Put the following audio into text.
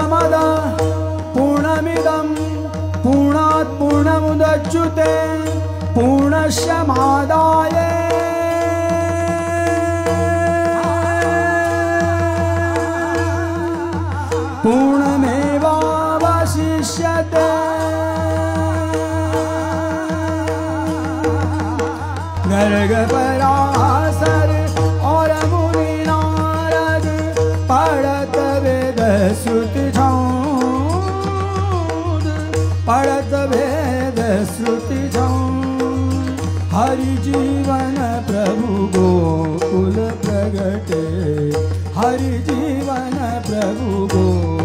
पूर्णमद पूर्णमिदं पूर्णात् पूर्णमुदच्युते पूर्णस्य मादाय पूर्णमेवावशिष्यते। गर्ग पराशर और मुनि नारद पढ़त वेद श्रुति छंद, पढ़त वेद श्रुति छंद। हरि जीवन प्रभु गोकुल प्रगटे, हरि जीवन प्रभु गोकुल